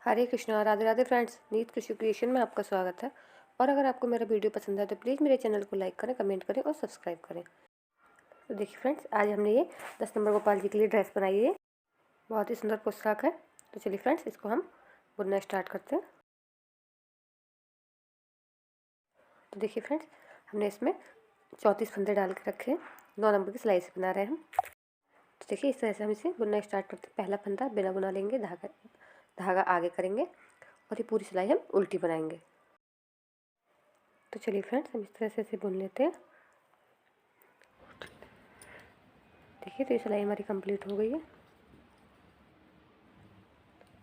हरे Krishna, Radhe Radhe friends. नीत कृषि creation में आपका स्वागत है। और अगर आपको मेरा वीडियो पसंद है तो प्लीज़ मेरे चैनल को लाइक करें, कमेंट करें और सब्सक्राइब करें। तो देखिए फ्रेंड्स, आज हमने ये 10 नंबर गोपाल जी के लिए ड्रेस बनाई है। बहुत ही सुंदर पोशाक है। तो चलिए फ्रेंड्स, इसको हम बुनना स्टार्ट करते हैं। तो देखिए फ्रेंड्स, हमने इसमें 34 फंदे डाल के रखे हैं। 9 नंबर की सिलाई से बना रहे हैं हम। तो देखिए, इस तरह से हम इसे बुनना स्टार्ट करते हैं। पहला फंदा बिना बुना लेंगे, धागा आगे करेंगे और ये पूरी सिलाई हम उल्टी बनाएंगे। तो चलिए फ्रेंड्स, हम इस तरह से इसे बुन लेते हैं। देखिए, तो ये सिलाई हमारी कंप्लीट हो गई है।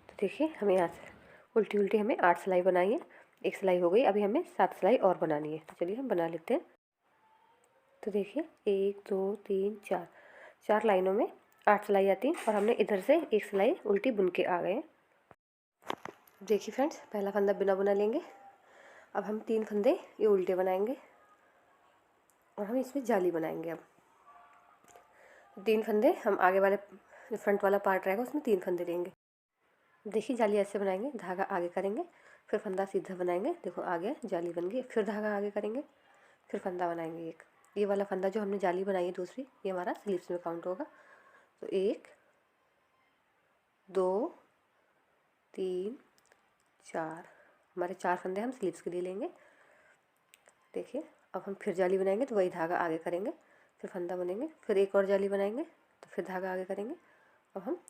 तो देखिए, हमें यहाँ से उल्टी उल्टी हमें 8 सिलाई बनाई है। एक सिलाई हो गई, अभी हमें 7 सिलाई और बनानी है। तो चलिए हम बना लेते हैं। तो देखिए, 1 2 3 4 4 लाइनों में 8 सिलाई आती है और हमने इधर से एक सिलाई उल्टी बुन के आ गए हैं। देखिए फ्रेंड्स, पहला फंदा बिना बुना लेंगे। अब हम 3 फंदे ये उल्टे बनाएंगे और हम इसमें जाली बनाएंगे। अब 3 फंदे हम आगे वाले जो फ्रंट वाला पार्ट रहेगा उसमें 3 फंदे देंगे। देखिए, जाली ऐसे बनाएंगे, धागा आगे करेंगे, फिर फंदा सीधा बनाएंगे। देखो, आगे जाली बन गई। फिर धागा आगे करेंगे, फिर फंदा बनाएंगे एक। ये वाला फंदा जो हमने जाली बनाई है दूसरी, ये हमारा स्लीव्स में काउंट होगा। तो 1 2 3 4 हमारे 4 फंदे हम स्लीव्स के लिए लेंगे। देखिए, अब हम फिर जाली बनाएंगे तो वही धागा आगे करेंगे, फिर फंदा बनेंगे, फिर एक और जाली बनाएंगे तो फिर धागा आगे करेंगे। अब हम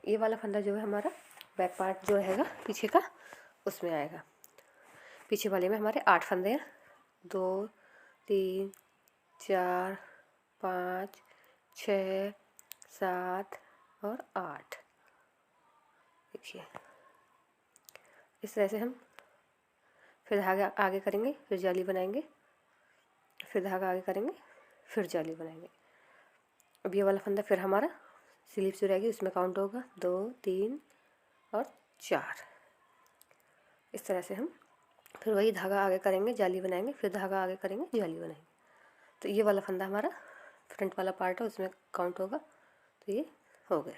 ये वाला फंदा जो है हमारा बैक पार्ट जो रहेगा पीछे का, उसमें आएगा। पीछे वाले में हमारे 8 फंदे हैं। 2 3 4 5 6 7 और 8। देखिए, इस तरह से हम फिर धागा आगे करेंगे, फिर जाली बनाएंगे, फिर धागा आगे करेंगे, फिर जाली बनाएंगे। अब ये वाला फंदा फिर हमारा स्लीव जो रहेगी उसमें काउंट होगा। 2 3 और 4। इस तरह से हम फिर वही धागा आगे करेंगे, जाली बनाएंगे, फिर धागा आगे करेंगे, जाली बनाएंगे। तो ये वाला फंदा हमारा फ्रंट वाला पार्ट है, उसमें काउंट होगा। तो ये हो गए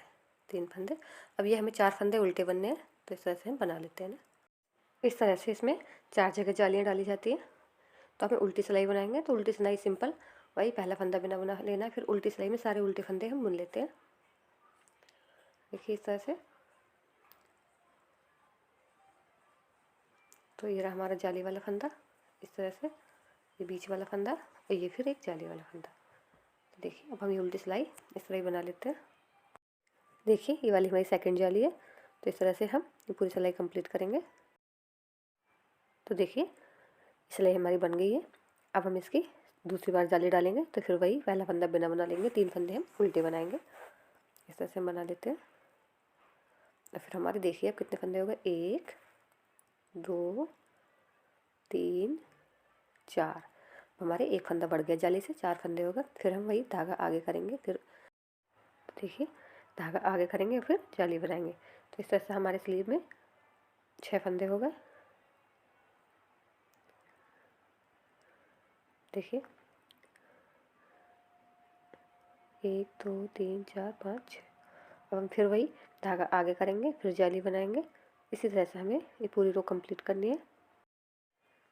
3 फंदे। अब ये हमें 4 फंदे उल्टे बनने हैं, तो इस तरह से हम बना लेते हैं ना। इस तरह से इसमें 4 जगह जालियाँ डाली जाती हैं। तो हमें उल्टी सिलाई बनाएंगे, तो उल्टी सिलाई सिंपल वही पहला फंदा बिना बुना लेना है, फिर उल्टी सिलाई में सारे उल्टे फंदे हम बुन लेते हैं। देखिए, इस तरह से। तो ये रहा हमारा जाली वाला फंदा। इस तरह से ये बीच वाला फंदा और ये फिर एक जाली वाला फंदा। तो देखिए, अब हम ये उल्टी सिलाई इस तरह ही बना लेते हैं। देखिए, ये वाली हमारी सेकंड जाली है। तो इस तरह से हम ये पूरी सिलाई कंप्लीट करेंगे। तो देखिए, सिलाई हमारी बन गई है। अब हम इसकी दूसरी बार जाली डालेंगे, तो फिर वही पहला फंदा बिना बना लेंगे, 3 फंदे हम उल्टे बनाएंगे। इस तरह से हम बना लेते हैं। और फिर हमारे देखिए अब कितने फंदे हो गए। 1 2 3 4। हमारे एक फंदा बढ़ गया जाली से, 4 फंदे हो गए। फिर हम वही धागा आगे करेंगे, फिर देखिए धागा आगे करेंगे, फिर जाली बनाएंगे। तो इस तरह से हमारे स्लीव में 6 फंदे हो गए। देखिए, 1 2 3 4 5 6। अब हम फिर वही धागा आगे करेंगे, फिर जाली बनाएंगे। इसी तरह से हमें ये पूरी रो कंप्लीट करनी है।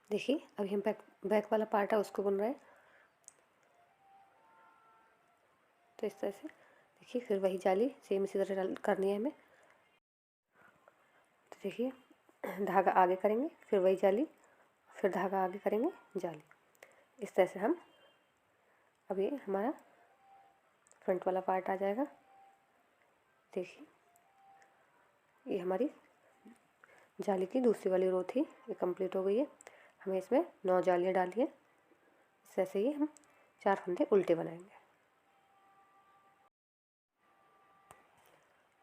देखिए, अभी हम बैक वाला पार्ट है उसको बुन रहे हैं। तो इस तरह से देखिए, फिर वही जाली सेम इसी तरह करनी है हमें। तो देखिए, धागा आगे करेंगे, फिर वही जाली, फिर धागा आगे करेंगे, जाली। इस तरह से हम अब ये हमारा फ्रंट वाला पार्ट आ जाएगा। देखिए, ये हमारी जाली की दूसरी वाली रो थी, ये कंप्लीट हो गई है। हमें इसमें 9 जालियाँ डाली हैं। इस तरह से ही हम 4 फंदे उल्टे बनाएंगे।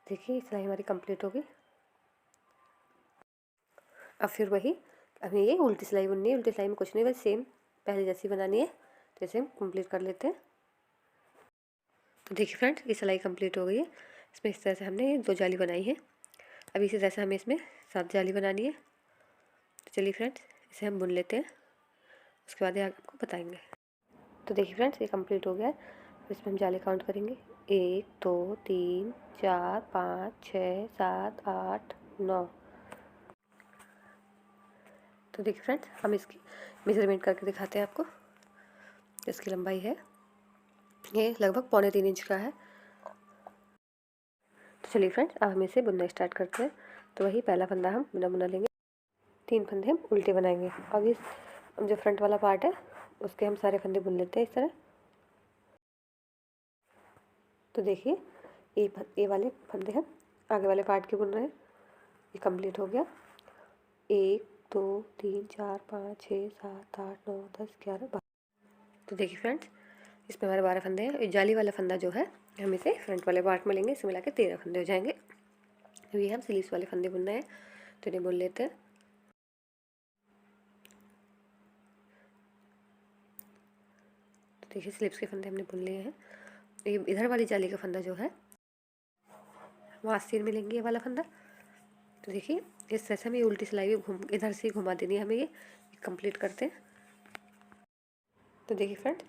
देखिए, सिलाई हमारी कंप्लीट हो गई। अब फिर वही हमें ये उल्टी सिलाई बुननी है। उल्टी सिलाई में कुछ नहीं, बस सेम पहले जैसी बनानी है। तो इसे हम कंप्लीट कर लेते हैं। तो देखिए फ्रेंड्स, ये सिलाई कंप्लीट हो गई है। इसमें इस तरह से हमने ये 2 जाली बनाई है। अब इसी तरह से हमें इसमें 7 जाली बनानी है। तो चलिए फ्रेंड्स, इसे हम बुन लेते हैं, उसके बाद आपको बताएंगे। तो देखिए फ्रेंड्स, ये कंप्लीट हो गया है। इसमें हम जाली काउंट करेंगे। 1 2 3 4 5 6 7 8 9। तो देखिए फ्रेंड्स, हम इसकी मेजरमेंट करके दिखाते हैं आपको। इसकी लंबाई है, ये लगभग 3.25 इंच का है। तो चलिए फ्रेंड्स, अब हम इसे बुनना स्टार्ट करते हैं। तो वही पहला फंदा हम बिना बुना लेंगे, 3 फंदे हम उल्टे बनाएंगे। अब इस जो फ्रंट वाला पार्ट है उसके हम सारे फंदे बुन लेते हैं इस तरह। तो देखिए, ये वाले फंदे हम आगे वाले पार्ट के बुन रहे हैं। ये कंप्लीट हो गया। 1 2 3 4 5 6 7 8 9 10 11 12। तो देखिए फ्रेंड्स, इसमें हमारे 12 फंदे हैं। जाली वाला फंदा जो है हम इसे फ्रंट वाले पार्ट में लेंगे, इसे मिला के 13 फंदे हो जाएंगे। तो ये हम स्लीव्स वाले फंदे बुनना है, तो इन्हें बुन लेते हैं। तो देखिए, स्लीव्स के फंदे हमने बुन लिए हैं। ये इधर वाली जाली का फंदा जो है वो आस्तीन में लेंगे, ये वाला फंदा। तो देखिए, इस तरह से हमें ये उल्टी सिलाई घूम इधर से घुमा देनी है हमें। ये कंप्लीट करते हैं। तो देखिए फ्रेंड,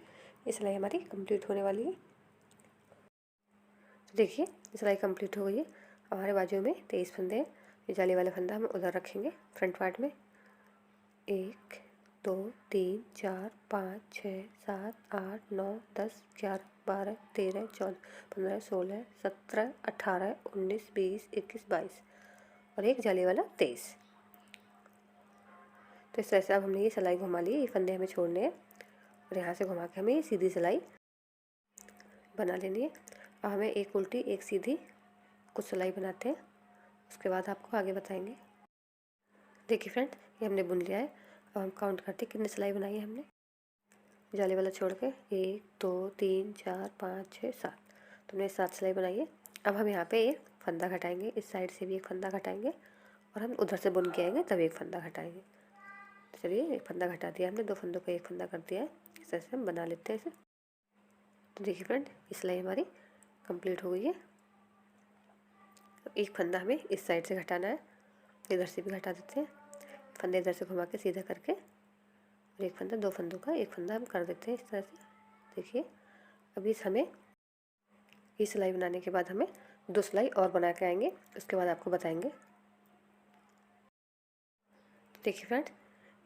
ये सिलाई हमारी कंप्लीट होने वाली है। तो देखिए, ये सिलाई कंप्लीट हो गई है। हमारे बाजू में 23 फंदे हैं। ये जाली वाला फंदा हम उधर रखेंगे फ्रंट पार्ट में। 1 2 3 4 5 6 7 8 9 10 11 12 13 14 15 16 17 18 19 20 21 22 और एक जाली वाला 23। तो इस तरह से अब हमने ये सिलाई घुमा ली। ये फंदे हमें छोड़ने हैं और यहाँ से घुमा के हमें ये सीधी सिलाई बना लेनी है। अब हमें एक उल्टी एक सीधी कुछ सिलाई बनाते हैं, उसके बाद आपको आगे बताएंगे। देखिए फ्रेंड, ये हमने बुन लिया है। अब हम काउंट करते हैं कितनी सिलाई बनाई है हमने, जाली वाला छोड़ के। 1 2 3 4 5 6 7। तो हमने 7 सिलाई बनाई है। अब हम यहाँ पे एक फंदा घटाएंगे, इस साइड से भी एक फंदा घटाएंगे और हम उधर से बुन के आएंगे तब एक फंदा घटाएंगे। तो चलिए, एक फंदा घटा दिया हमने, 2 फंदों को एक फंदा कर दिया है। इस तरह से हम बना लेते हैं इसे। तो देखिए फ्रेंड, ये सिलाई हमारी कंप्लीट हो गई है। एक फंदा हमें इस साइड से घटाना है, इधर से भी घटा देते हैं। फंदे इधर से घुमा के सीधा करके और एक फंदा, 2 फंदों का एक फंदा हम कर देते हैं इस तरह से। देखिए, अभी हमें ये सिलाई बनाने के बाद हमें 2 सिलाई और बना के आएंगे, उसके बाद आपको बताएंगे। देखिए फ्रेंड,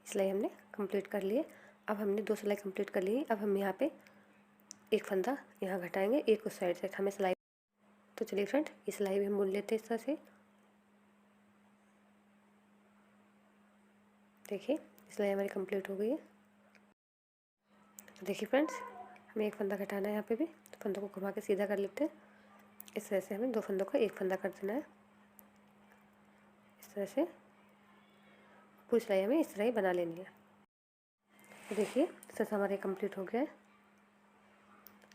सिलाई हमने कंप्लीट कर ली है। अब हमने 2 सिलाई कंप्लीट कर ली है। अब हम यहाँ पे एक फंदा यहाँ घटाएंगे, एक उस साइड से हमें सिलाई। तो चलिए फ्रेंड, ये सिलाई भी हम बुन लेते हैं इस तरह से। देखिए, सिलाई हमारी कंप्लीट हो गई है। देखिए फ्रेंड्स, हमें एक फंदा घटाना है यहाँ पे भी, तो फंदों को घुमा के सीधा कर लेते हैं। इस तरह से हमें 2 फंदों का एक फंदा कर देना है। इस तरह से पूरी सिलाई हमें इस तरह ही बना लेनी है। तो देखिए, इस तरह से हमारे कंप्लीट हो गया है।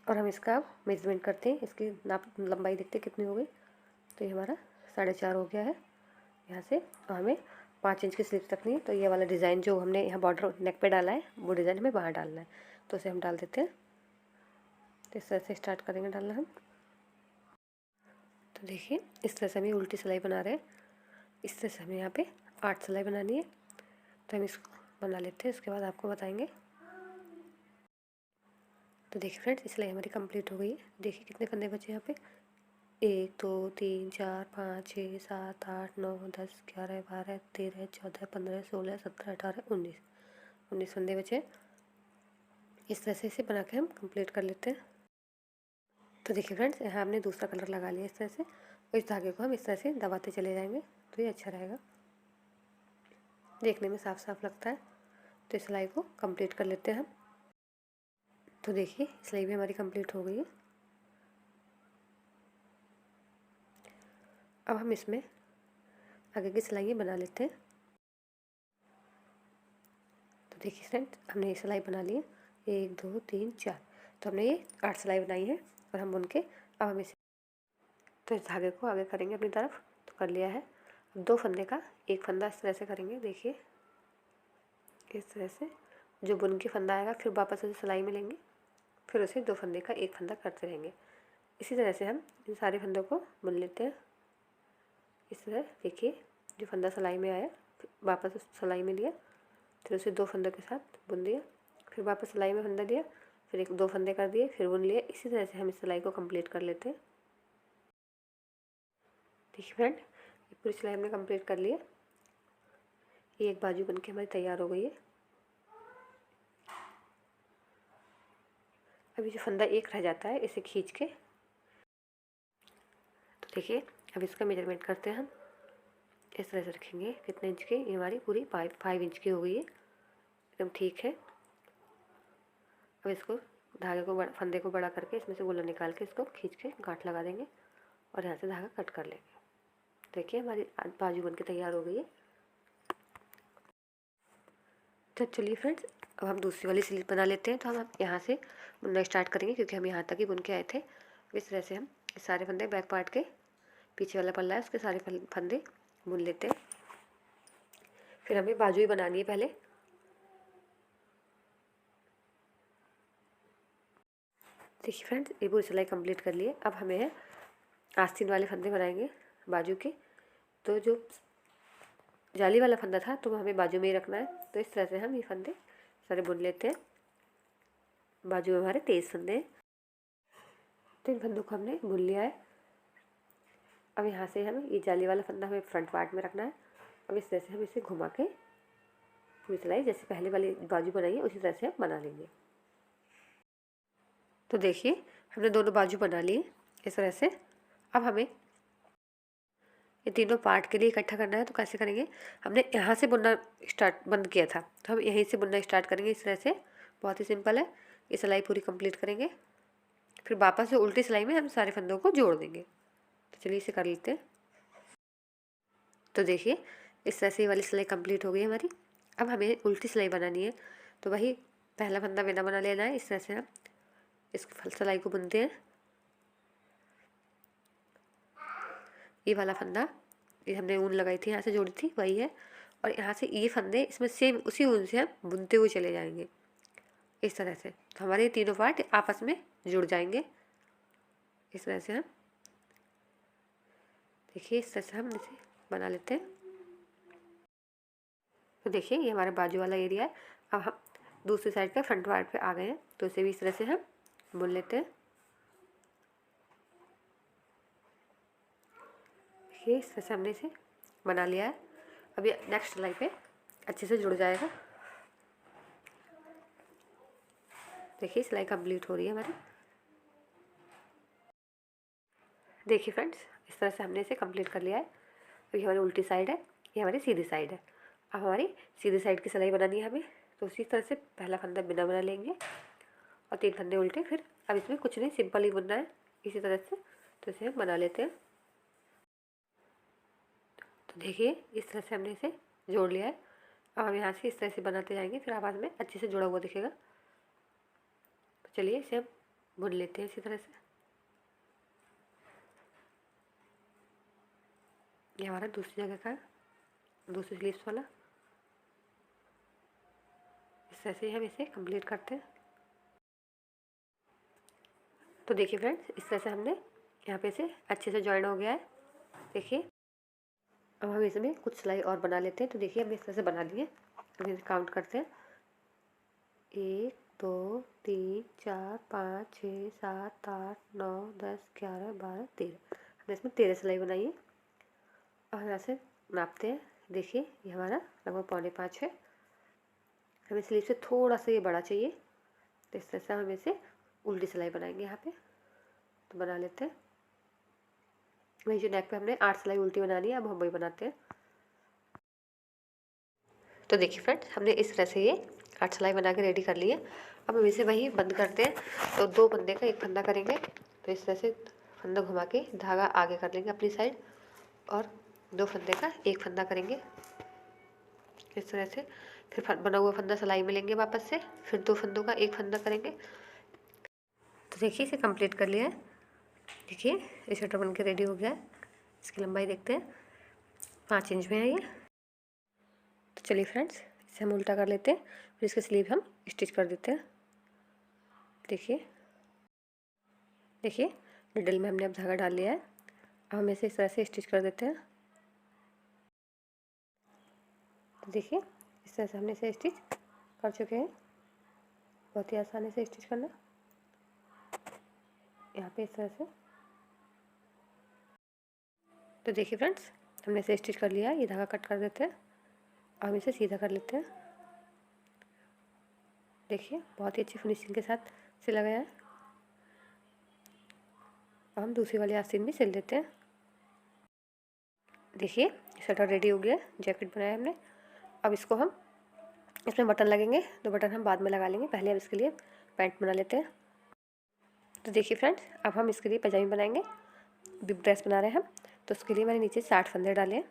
और हम इसका अब मेजरमेंट करते हैं, इसकी नाप लंबाई देखते हैं कितनी हो गई। तो ये हमारा 4.5 हो गया है यहाँ से। और हमें 5 इंच की स्लीव्स रखनी है। तो ये वाला डिज़ाइन जो हमने यहाँ बॉर्डर नेक पे डाला है, वो डिज़ाइन हमें बाहर डालना है। तो उसे हम डाल देते हैं। तो इस तरह से स्टार्ट करेंगे डालना हम। तो देखिए, इस तरह से हम ये उल्टी सिलाई बना रहे हैं। इस तरह से हमें यहाँ पे 8 सिलाई बनानी है। तो हम इसको बना लेते हैं, उसके बाद आपको बताएंगे। तो देखिए फ्रेंड्स, सिलाई हमारी कंप्लीट हो गई है। देखिए कितने फंदे बचे यहाँ पे, 1 2 3 4 5 6 7 8 9 10 11 12 13 14 15 16 17 18 19 फंदे बचे। इस तरह से इसे बना के हम कंप्लीट कर लेते हैं। तो देखिए फ्रेंड्स, यहाँ हमने दूसरा कलर लगा लिया इस तरह से, और इस धागे को हम इस तरह से दबाते चले जाएंगे, तो ये अच्छा रहेगा, देखने में साफ साफ लगता है। तो इस सिलाई को कंप्लीट कर लेते हैं हम। तो देखिए, सिलाई भी हमारी कंप्लीट हो गई है। अब हम इसमें आगे की सिलाई बना लेते हैं। तो देखिए फ्रेंड्स, हमने ये सिलाई बना ली है, 1 2 3 4। तो हमने ये 8 सिलाई बनाई है और हम बुन के अब हम इसे, तो इस धागे को आगे करेंगे अपनी तरफ। तो कर लिया है। अब 2 फंदे का एक फंदा इस तरह से करेंगे। देखिए, इस तरह से जो बुन के फंदा आएगा, फिर वापस से सिलाई में लेंगे, फिर उसे 2 फंदे का एक फंदा करते रहेंगे। इसी तरह से हम इन सारे फंदों को बुन लेते हैं। इस तरह देखिए, जो फंदा सिलाई में आया, वापस उस सिलाई में लिया, फिर उसे 2 फंदों के साथ बुन दिया, फिर वापस सिलाई में फंदा दिया, फिर 1 2 फंदे कर दिए, फिर बुन लिए। इसी तरह से हम इस सिलाई को कंप्लीट कर लेते हैं। देखिए फ्रेंड, ये पूरी सिलाई हमने कंप्लीट कर ली है। ये एक बाजू बनके हमारी तैयार हो गई है। अभी जो फंदा एक रह जाता है इसे खींच के, तो देखिए अब इसका मेजरमेंट करते हैं हम। इस तरह से रखेंगे कितने इंच की, ये हमारी पूरी 5 इंच की हो गई है, एकदम ठीक है। अब इसको धागे को फंदे को बड़ा करके इसमें से गोला निकाल के इसको खींच के गांठ लगा देंगे और यहाँ से धागा कट कर लेंगे। देखिए हमारी बाजू बन के तैयार हो गई है। तो चलिए फ्रेंड्स, अब हम दूसरी वाली स्लीव बना लेते हैं। तो हम यहाँ से बुनना स्टार्ट करेंगे क्योंकि हम यहाँ तक ही बुन के आए थे। इस तरह से हम सारे फंदे बैक पार्ट के पीछे वाला पल्ला है उसके सारे फंदे बुन लेते हैं। फिर हमें बाजू ही बनानी है पहले। देखिए फ्रेंड्स, ये पूरी सिलाई कंप्लीट कर लिए। अब हमें है आस्तीन वाले फंदे बनाएंगे बाजू के। तो जो जाली वाला फंदा था तो हमें बाजू में ही रखना है। तो इस तरह से हम ये फंदे सारे बुन लेते हैं। बाजू में हमारे 23 फंदे हैं। तो इन फंदों को हमने बुन लिया है। अब यहाँ से हमें ये जाली वाला फंदा हमें फ्रंट पार्ट में रखना है। अब इस तरह से हम इसे घुमा के पूरी सिलाई जैसे पहले वाली बाजू बनाई है उसी तरह से हम बना लेंगे। तो देखिए हमने दोनों बाजू बना लिए इस तरह से। अब हमें ये तीनों पार्ट के लिए इकट्ठा करना है। तो कैसे करेंगे, हमने यहाँ से बुनना बंद किया था तो हम यहीं से बुनना स्टार्ट करेंगे इस तरह से। बहुत ही सिंपल है। ये सिलाई पूरी कंप्लीट करेंगे, फिर वापस से उल्टी सिलाई में हम सारे फंदों को जोड़ देंगे। तो चलिए इसे कर लेते हैं। तो देखिए इस तरह से ये वाली सिलाई कंप्लीट हो गई हमारी। अब हमें उल्टी सिलाई बनानी है। तो वही पहला फंदा बिना बना लेना है। इस तरह से हम इस सिलाई को बुनते हैं। ये वाला फंदा ये हमने ऊन लगाई थी यहाँ से जोड़ी थी वही है, और यहाँ से ये फंदे इसमें सेम उसी ऊन से हम बुनते हुए चले जाएंगे इस तरह से। तो हमारे ये तीनों पार्ट आपस में जुड़ जाएंगे इस तरह से। हम देखिए इस तरह से हम इसे बना लेते हैं। तो देखिए ये हमारा बाजू वाला एरिया है। अब हम दूसरी साइड का फ्रंट पार्ट पे आ गए हैं तो इसे भी इस तरह से हम बुन लेते हैं। देखिए इस तरह से हमने इसे बना लिया है। अब ये नेक्स्ट सिलाई पे अच्छे से जुड़ जाएगा। देखिए सिलाई कंप्लीट हो रही है हमारी। देखिए फ्रेंड्स इस तरह से हमने इसे कंप्लीट कर लिया है। तो ये हमारी उल्टी साइड है, ये हमारी सीधी साइड है। अब हमारी सीधी साइड की सिलाई बनानी है हमें। तो उसी तरह से पहला फंदा बिना बना लेंगे और 3 फंदे उल्टे। फिर अब इसमें कुछ नहीं, सिंपल ही बुनना है इसी तरह से। तो इसे हम बना लेते हैं। तो देखिए इस तरह से हमने इसे जोड़ लिया है। अब हम यहाँ से इस तरह से बनाते जाएंगे, फिर आवाज़ में अच्छे से जुड़ा हुआ दिखेगा। तो चलिए इसे हम बुन लेते हैं इसी तरह से। ये हमारा दूसरी जगह का दूसरी स्लीव्स वाला। इस तरह से हम इसे कंप्लीट करते हैं। तो देखिए फ्रेंड्स इस तरह से हमने यहाँ पे इसे अच्छे से जॉइन हो गया है। देखिए अब हम इसमें कुछ सिलाई और बना लेते हैं। तो देखिए हमने इस तरह से बना लिए। अब इसे काउंट करते हैं। 1 2 3 4 5 6 7 8 9 10 11 12 13। हमने इसमें 13 सिलाई बनाई है। और यहाँ से नापते हैं। देखिए ये हमारा लगभग 4.25 है। हमें स्लीव से थोड़ा सा ये बड़ा चाहिए। तो इस तरह से हम इसे उल्टी सिलाई बनाएंगे यहाँ पे। तो बना लेते हैं। वही जो नेक पे हमने 8 सिलाई उल्टी बनानी है, अब हम वही बनाते हैं। तो देखिए फ्रेंड्स हमने इस तरह से ये 8 सिलाई बना के रेडी कर ली है। अब हम इसे वही बंद करते हैं। तो 2 फंदे का एक फंदा करेंगे। तो इस तरह से फंदा घुमा के धागा आगे कर लेंगे अपनी साइड, और 2 फंदे का एक फंदा करेंगे इस तरह से। फिर बना हुआ फंदा सिलाई में लेंगे वापस से, फिर 2 फंदों का एक फंदा करेंगे। तो देखिए इसे कंप्लीट कर लिया है। देखिए ये स्वेटर बन के रेडी हो गया है। इसकी लंबाई देखते हैं, 5 इंच में है ये। तो चलिए फ्रेंड्स इसे हम उल्टा कर लेते हैं, फिर इसके स्लीव हम स्टिच कर देते हैं। देखिए देखिए निडल में हमने अब धागा डाल लिया है। अब हम इसे इस तरह से स्टिच कर देते हैं। तो देखिए इस तरह से हमने इसे स्टिच कर चुके हैं। बहुत ही आसानी से स्टिच करना यहाँ पे इस तरह से। तो देखिए फ्रेंड्स हमने इसे स्टिच कर लिया है। ये धागा कट कर देते हैं। हम इसे सीधा कर लेते हैं। देखिए बहुत ही अच्छी फिनिशिंग के साथ सिला गया है। अब हम दूसरी वाली आस्तीन भी सिल देते हैं। देखिए स्वेटर रेडी हो गया, जैकेट बनाया हमने। अब इसको हम इसमें बटन लगेंगे, तो बटन हम बाद में लगा लेंगे, पहले अब इसके लिए पैंट बना लेते हैं। तो देखिए फ्रेंड्स, अब हम इसके लिए पजामी बनाएंगे, बिग ड्रेस बना रहे हैं हम। तो उसके लिए मैंने नीचे 60 फंदे डाले हैं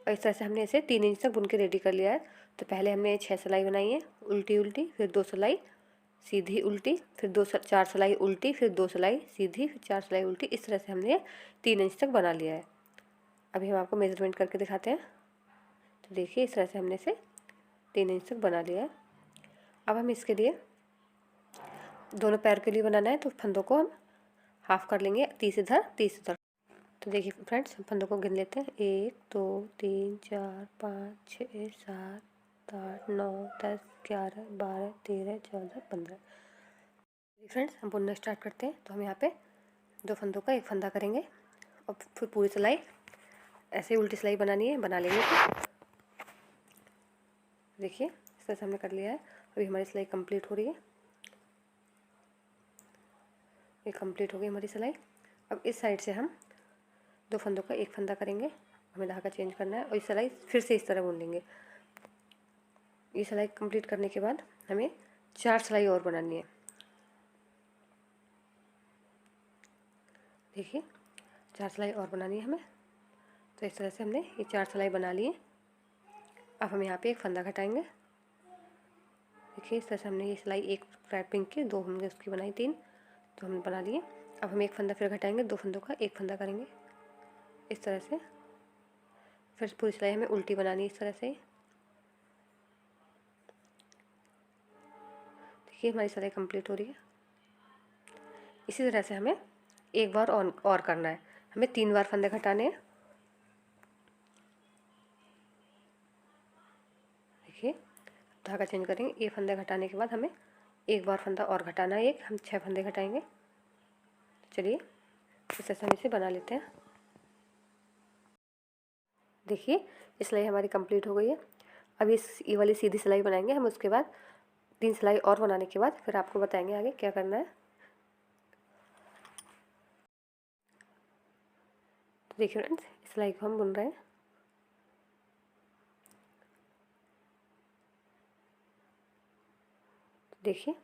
और इस तरह से हमने इसे 3 इंच तक बुन के रेडी कर लिया है। तो पहले हमने 6 सिलाई बनाई है उल्टी उल्टी, फिर 2 सिलाई सीधी उल्टी, फिर 4 सिलाई उल्टी, फिर 2 सिलाई सीधी, फिर 4 सिलाई उल्टी। इस तरह से हमने 3 इंच तक बना लिया है। अभी हम आपको मेजरमेंट करके दिखाते हैं। तो देखिए इस तरह से हमने इसे 3 इंच तक बना लिया है। अब हम इसके लिए दोनों पैर के लिए बनाना है, तो फंदों को हम हाफ कर लेंगे, 30 इधर 30 उधर। तो देखिए फ्रेंड्स, हम फंदों को गिन लेते हैं। 1 2 3 4 5 6 7 8 9 10 11 12 13 14 15। फ्रेंड्स, हम बुनना स्टार्ट करते हैं। तो हम यहाँ पे 2 फंदों का एक फंदा करेंगे और फिर पूरी सिलाई ऐसे उल्टी सिलाई बनानी है, बना लेंगे। देखिए इस तरह से हमने कर लिया है। अभी हमारी सिलाई कंप्लीट हो रही है। ये कंप्लीट हो गई हमारी सिलाई। अब इस साइड से हम 2 फंदों का एक फंदा करेंगे, हमें धागा चेंज करना है और ये सिलाई फिर से इस तरह बुन लेंगे। ये सिलाई कंप्लीट करने के बाद हमें 4 सिलाई और बनानी है। देखिए 4 सिलाई और बनानी है हमें। तो इस तरह से हमने ये 4 सिलाई बना ली है। अब हम यहाँ पे एक फंदा घटाएंगे। देखिए इस तरह से हमने ये सिलाई एक रैपिंग की, 2 हमने उसकी बनाई, 3 तो हमने बना लिए। अब हम एक फंदा फिर घटाएंगे, 2 फंदों का एक फंदा करेंगे इस तरह से। फिर पूरी सिलाई हमें उल्टी बनानी है इस तरह से। देखिए हमारी सिलाई कंप्लीट हो रही है। इसी तरह से हमें एक बार और करना है। हमें 3 बार फंदे घटाने हैं। देखिए धागा चेंज करेंगे। ये फंदे घटाने के बाद हमें एक बार फंदा और घटाना है, एक हम 6 फंदे घटाएंगे। चलिए इस तरह से हम इसे बना लेते हैं। देखिए ये सिलाई हमारी कंप्लीट हो गई है। अब ये वाली सीधी सिलाई बनाएंगे हम। उसके बाद 3 सिलाई और बनाने के बाद फिर आपको बताएंगे आगे क्या करना है। तो देखिए फ्रेंड्स, सिलाई को हम बुन रहे हैं। देखिए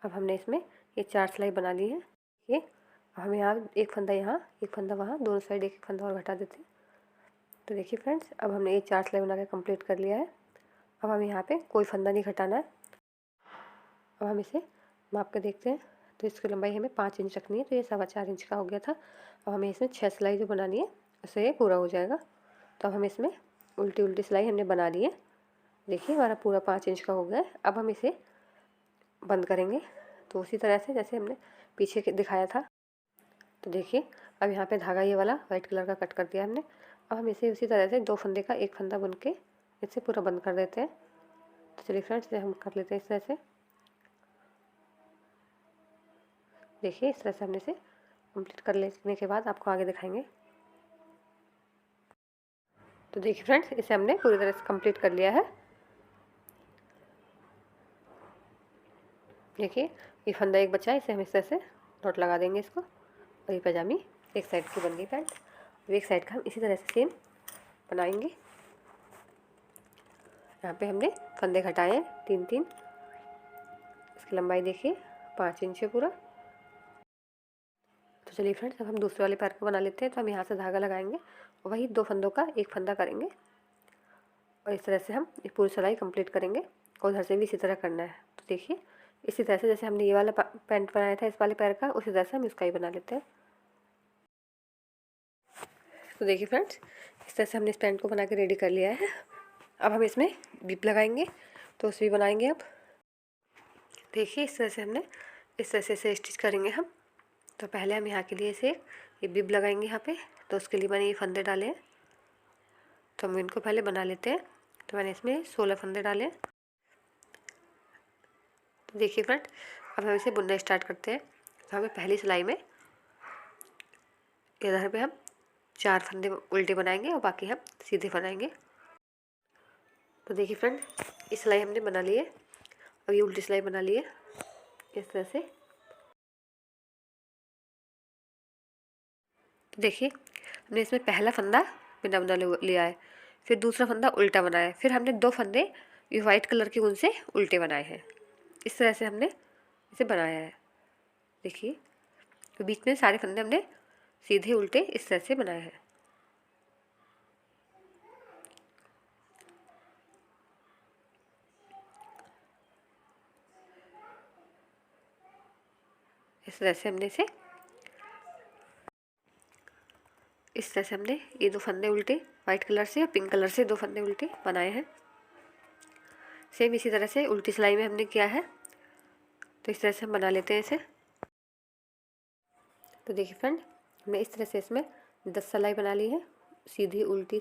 अब हमने इसमें ये 4 सिलाई बना ली है। ये अब हम यहाँ एक फंदा यहाँ एक फंदा वहाँ, दोनों साइड एक एक फंदा और घटा देते हैं। तो देखिए फ्रेंड्स, अब हमने ये 4 सिलाई बना के कंप्लीट कर लिया है। अब हम यहाँ पे कोई फंदा नहीं घटाना है। अब हम इसे माप के देखते हैं। तो इसकी लंबाई हमें 5 इंच रखनी है, तो ये 4.25 इंच का हो गया था। अब हमें इसमें 6 सिलाई जो बनानी है उससे ये पूरा हो जाएगा। तो अब हम इसमें उल्टी उल्टी सिलाई हमने बना ली है। देखिए हमारा पूरा 5 इंच का हो गया है। अब हम इसे बंद करेंगे, तो उसी तरह से जैसे हमने पीछे दिखाया था। तो देखिए अब यहाँ पे धागा ये वाला वाइट कलर का कट कर दिया हमने। अब हम इसे उसी तरह से 2 फंदे का एक फंदा बुन के इसे पूरा बंद कर देते हैं। तो चलिए फ्रेंड्स, इसे हम कर लेते हैं इस तरह से। देखिए इस तरह से हमने इसे कंप्लीट कर लेने के बाद आपको आगे दिखाएंगे। तो देखिए फ्रेंड्स, इसे हमने पूरी तरह से कंप्लीट कर लिया है। देखिए ये फंदा एक बचा है, इसे हम इस तरह से नॉट लगा देंगे इसको। और ये पजामी एक साइड की बन गई पैंट। और एक साइड का हम इसी तरह से सेम बनाएंगे। यहाँ पे हमने फंदे घटाए हैं 3-3। इसकी लंबाई देखिए 5 इंच है पूरा। तो चलिए फ्रेंड्स, अब हम दूसरे वाले पैर को बना लेते हैं। तो हम यहाँ से धागा लगाएंगे और वही 2 फंदों का एक फंदा करेंगे और इस तरह से हम ये पूरी सिलाई कंप्लीट करेंगे। और उधर से भी इसी तरह करना है। तो देखिए इसी तरह से जैसे हमने ये वाला पैंट बनाया था इस वाले पैर का, उसी तरह से हम इसका ही बना लेते हैं। तो देखिए फ्रेंड्स, इस तरह से हमने इस पैंट को बना के रेडी कर लिया है। अब हम इसमें बिप लगाएंगे, तो उसे भी बनाएंगे। अब देखिए इस तरह से हमने इस तरह से इसे स्टिच करेंगे हम। तो पहले हम यहाँ के लिए इसे ये बिब लगाएंगे यहाँ पे। तो उसके लिए मैंने ये फंदे डाले हैं, तो हम इनको पहले बना लेते हैं। तो मैंने इसमें 16 फंदे डाले हैं। तो देखिए फ्रेंड, अब हम इसे बुनना स्टार्ट करते हैं। तो हमें पहली सिलाई में इधर पे हम 4 फंदे उल्टे बनाएंगे और बाकी हम सीधे बनाएंगे। तो देखिए फ्रेंड, इस सिलाई हमने बना ली है। अब ये उल्टी सिलाई बना ली है इस तरह से। तो देखिए, हमने इसमें पहला फंदा बिना बना लिया है, फिर दूसरा फंदा उल्टा बनाया है, फिर हमने 2 फंदे ये वाइट कलर के ऊन से उल्टे बनाए हैं। इस तरह से हमने इसे बनाया है। देखिए, तो बीच में सारे फंदे हमने सीधे उल्टे इस तरह से बनाए हैं। इस तरह से हमने ये 2 फंदे उल्टे वाइट कलर से और पिंक कलर से 2 फंदे उल्टे बनाए हैं। सेम इसी तरह से उल्टी सिलाई में हमने किया है। तो इस तरह से हम बना लेते हैं इसे। तो देखिए फ्रेंड, हमने इस तरह से इसमें 10 सिलाई बना ली है, सीधी उल्टी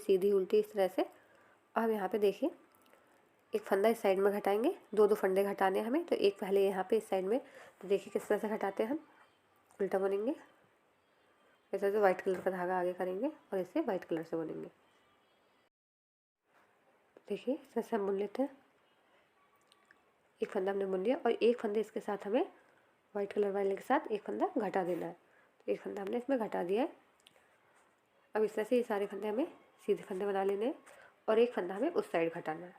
इस तरह से। और हम यहाँ पे देखिए एक फंदा इस साइड में घटाएंगे, 2 फंदे घटाने हमें। तो एक पहले यहाँ पे इस साइड में, तो देखिए किस तरह से घटाते हैं हम। उल्टा बुनेंगे, इस तरह से वाइट कलर का धागा आगे करेंगे और इसे वाइट कलर से बुनेंगे। देखिए इस तरह से हम बुन लेते हैं। एक फंदा हमने बुन लिया और एक फंदे इसके साथ हमें वाइट कलर वाले के साथ एक फंदा घटा देना है। तो एक फंदा हमने इसमें घटा दिया है। अब इस तरह से ये सारे फंदे हमें सीधे फंदे बना लेने हैं और एक फंदा हमें उस साइड घटाना है।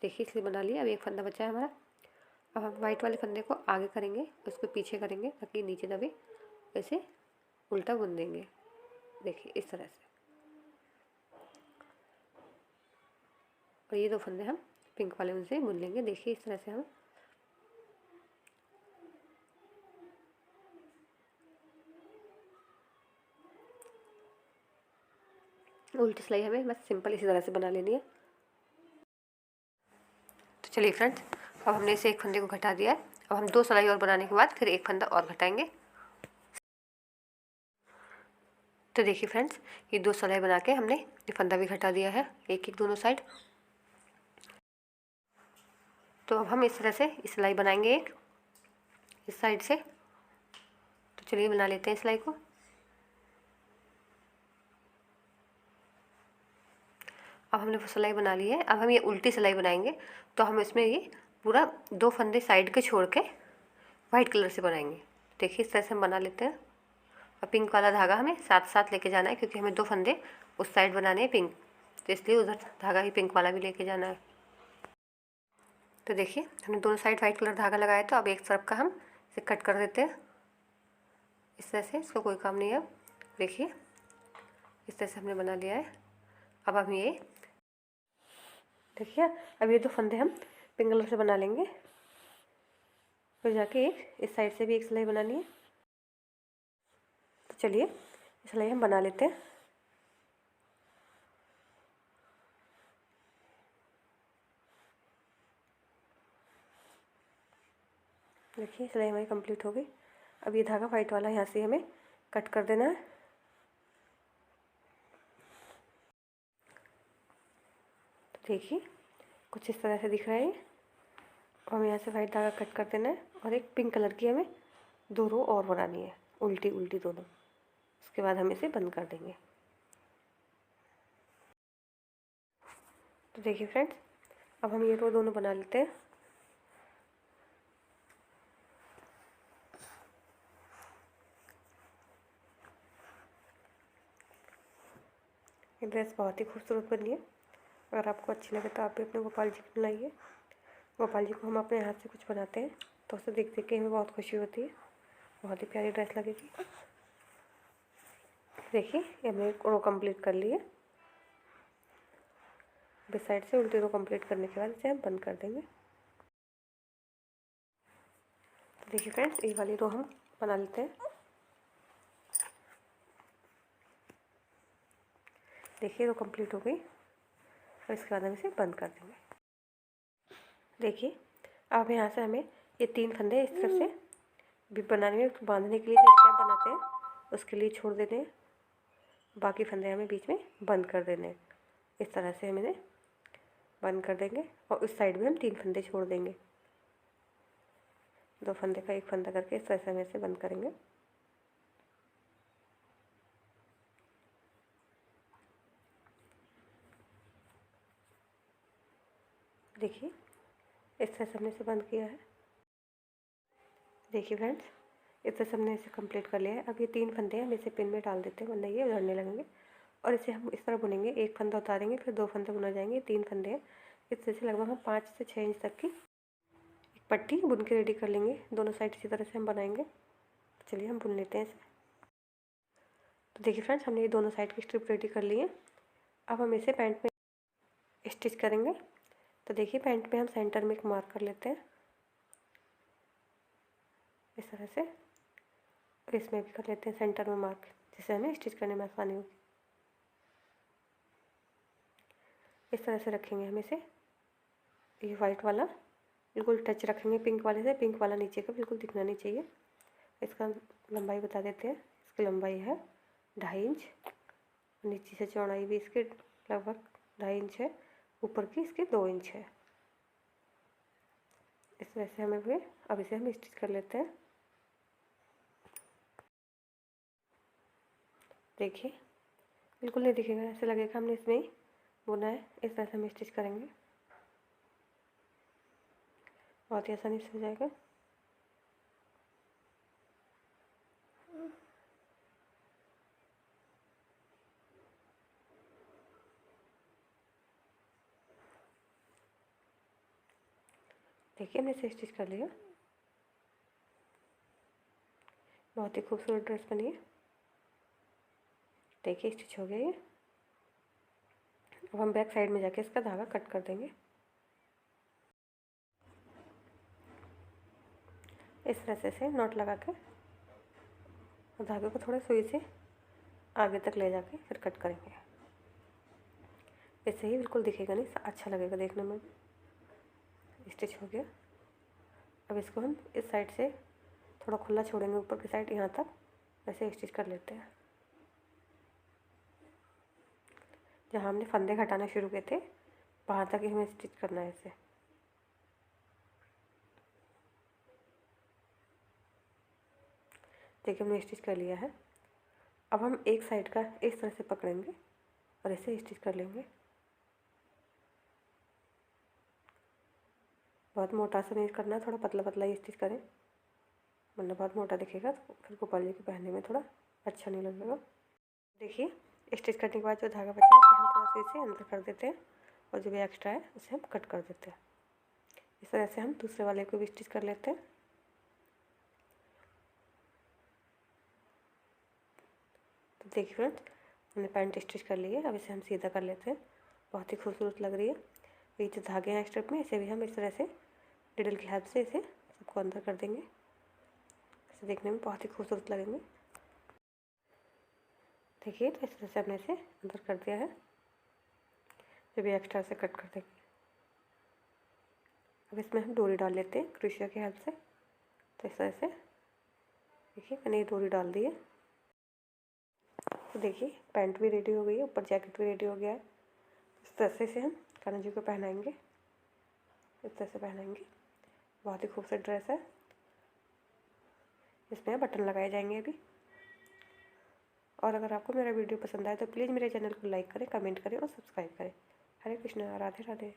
देखिए इसलिए बना लिया। अब एक फंदा बचा है हमारा। अब हम वाइट वाले फंदे को आगे करेंगे, उसको पीछे करेंगे ताकि नीचे दबे, ऐसे उल्टा बुन देंगे। देखिए इस तरह से। और ये 2 फंदे हम पिंक वाले उनसे बुन लेंगे। देखिए इस तरह से हम उल्टी सिलाई हमें बस सिंपल इसी तरह से बना लेनी है। तो चलिए फ्रेंड्स, अब हमने इसे एक फंदे को घटा दिया है। अब हम 2 सिलाई और बनाने के बाद फिर एक फंदा और घटाएंगे। तो देखिए फ्रेंड्स, ये 2 सिलाई बना के हमने ये फंदा भी घटा दिया है, एक दोनों साइड। तो अब हम इस तरह से इस सिलाई बनाएंगे एक इस साइड से। तो चलिए बना लेते हैं सिलाई को। अब हमने वो सिलाई बना ली है। अब हम ये उल्टी सिलाई बनाएंगे। तो हम इसमें ये पूरा 2 फंदे साइड के छोड़ के वाइट कलर से बनाएंगे। देखिए इस तरह से हम बना लेते हैं। और पिंक वाला धागा हमें साथ साथ लेके जाना है, क्योंकि हमें 2 फंदे उस साइड बनाने हैं पिंक, तो इसलिए उधर धागा ही पिंक वाला भी लेके जाना है। तो देखिए हमने दोनों साइड वाइट कलर धागा लगाया। तो अब एक तरफ का हम इसे कट कर देते हैं इस तरह से। इसको कोई काम नहीं है। देखिए इस तरह से हमने बना लिया है। अब हम ये देखिए, अब ये 2 फंदे हम पिंक कलर से बना लेंगे। फिर जाके एक इस साइड से भी एक सिलाई बनानी है। तो चलिए सिलाई हम बना लेते हैं। देखिए सिलाई हमारी कंप्लीट हो गई। अब ये धागा वाइट वाला यहाँ से हमें कट कर देना है। तो देखिए कुछ इस तरह से दिख रहा है। और हमें यहाँ से वाइट धागा कट कर देना है और एक पिंक कलर की हमें 2 रो और बनानी है, उल्टी उल्टी दोनों। उसके बाद हम इसे बंद कर देंगे। तो देखिए फ्रेंड्स, अब हम ये रो दोनों बना लेते हैं। ये ड्रेस बहुत ही खूबसूरत बनी है। अगर आपको अच्छी लगे तो आप भी अपने गोपाल जी को बनाइए। गोपाल जी को हम अपने हाथ से कुछ बनाते हैं तो उसे देख देख के हमें बहुत खुशी होती है। बहुत ही प्यारी ड्रेस लगेगी। देखिए ये हमने रो कंप्लीट कर ली है। इस साइड से उल्टी रो कंप्लीट करने के बाद इसे हम बंद कर देंगे। तो देखिए फ्रेंड्स, ये वाली रो हम बना लेते हैं। देखिए रो कंप्लीट हो गई और इसके बाद हम इसे बंद कर देंगे। देखिए अब यहाँ से हमें ये 3 फंदे इस तरफ से भी बनाने में, बांधने के लिए जो स्टेप बनाते हैं उसके लिए छोड़ देने हैं। बाकी फंदे हमें बीच में बंद कर देने हैं। इस तरह से हम इन्हें बंद कर देंगे और उस साइड में हम 3 फंदे छोड़ देंगे। 2 फंदे का एक फंदा करके इस तरह से हम इसे बंद करेंगे। देखिए इस तरह से हमने इसे बंद किया है। देखिए फ्रेंड्स, इस तरह से हमने इसे कंप्लीट कर लिया है। अब ये 3 फंदे हम इसे पिन में डाल देते हैं, वरना ये उधड़ने लगेंगे। और इसे हम इस तरह बुनेंगे, एक फंदा उतारेंगे, फिर 2 फंदे बुना जाएंगे, 3 फंदे हैं। इस तरह से लगभग हम 5 से 6 इंच तक की एक पट्टी बुन के रेडी कर लेंगे। दोनों साइड इसी तरह से हम बनाएंगे। चलिए हम बुन लेते हैं इसे। तो देखिए फ्रेंड्स, हमने ये दोनों साइड की स्ट्रिप रेडी कर ली है। अब हम इसे पैंट में स्टिच करेंगे। तो देखिए पैंट में हम सेंटर में एक मार्क कर लेते हैं इस तरह से, और इसमें भी कर लेते हैं सेंटर में मार्क, जिससे हमें स्टिच करने में आसानी होगी। इस तरह से रखेंगे हम इसे। ये वाइट वाला बिल्कुल टच रखेंगे पिंक वाले से, पिंक वाला नीचे का बिल्कुल दिखना नहीं चाहिए। इसका लंबाई बता देते हैं। इसकी लंबाई है 2.5 इंच, नीचे से चौड़ाई भी इसकी लगभग 2.5 इंच है, ऊपर की इसकी 2 इंच है। इस तरह से हमें भी अब इसे हम स्टिच कर लेते हैं। देखिए बिल्कुल नहीं दिखेगा, ऐसे लगेगा हमने इसमें ही बुना है। इस तरह से हम स्टिच करेंगे, बहुत ही आसानी से हो जाएगा। देखिए हमने इसे स्टिच कर लिया। बहुत ही खूबसूरत ड्रेस बनी है। देखिए स्टिच हो गया ये। अब हम बैक साइड में जाके इसका धागा कट कर देंगे। इस तरह से नॉट लगा के और धागे को थोड़ा सुई से आगे तक ले जाके फिर कट करेंगे। इससे ही बिल्कुल दिखेगा नहीं, अच्छा लगेगा देखने में भी। स्टिच हो गया। अब इसको हम इस साइड से थोड़ा खुला छोड़ेंगे, ऊपर की साइड यहाँ तक वैसे स्टिच कर लेते हैं। जहाँ हमने फंदे हटाना शुरू किए थे वहाँ तक ही हमें स्टिच करना है इसे। देखिए हमने स्टिच कर लिया है। अब हम एक साइड का इस तरह से पकड़ेंगे और इसे स्टिच कर लेंगे। बहुत मोटा सा नहीं करना, थोड़ा पतला पतला ही स्टिच करें, वरना बहुत मोटा दिखेगा तो फिर गोपाल जी के पहनने में थोड़ा अच्छा नहीं लगेगा। देखिए स्टिच करने के बाद जो धागा बचा है उसे हम थोड़ा सा इसे अंदर कर देते हैं, और जो भी एक्स्ट्रा है उसे हम कट कर देते हैं। इस तरह से हम दूसरे वाले को भी स्टिच कर लेते हैं। तो देखिए फ्रेंड्स, हमने पैंट स्टिच कर ली है। अब इसे हम सीधा कर लेते हैं। बहुत ही खूबसूरत लग रही है। ये जो धागे हैं स्ट्रिप में, इसे भी हम इस तरह से निडल की हेल्प से इसे सबको अंदर कर देंगे। इसे देखने में बहुत ही खूबसूरत लगेंगे। देखिए तो इस तरह से हमने इसे अंदर कर दिया है। जो भी एक्स्ट्रा से कट कर देंगे। अब इसमें हम डोरी डाल लेते हैं क्रोशिया की हेल्प से। तो इस तरह से देखिए मैंने ये डोरी डाल दी है। तो देखिए पैंट भी रेडी हो गई है, ऊपर जैकेट भी रेडी हो गया है। इस तरह से हम कान्हा जी को पहनाएंगे, इस तरह से पहनाएंगे। बहुत ही खूबसूरत ड्रेस है। इसमें बटन लगाए जाएंगे अभी। और अगर आपको मेरा वीडियो पसंद आए तो प्लीज़ मेरे चैनल को लाइक करें, कमेंट करें और सब्सक्राइब करें। हरे कृष्णा, राधे राधे।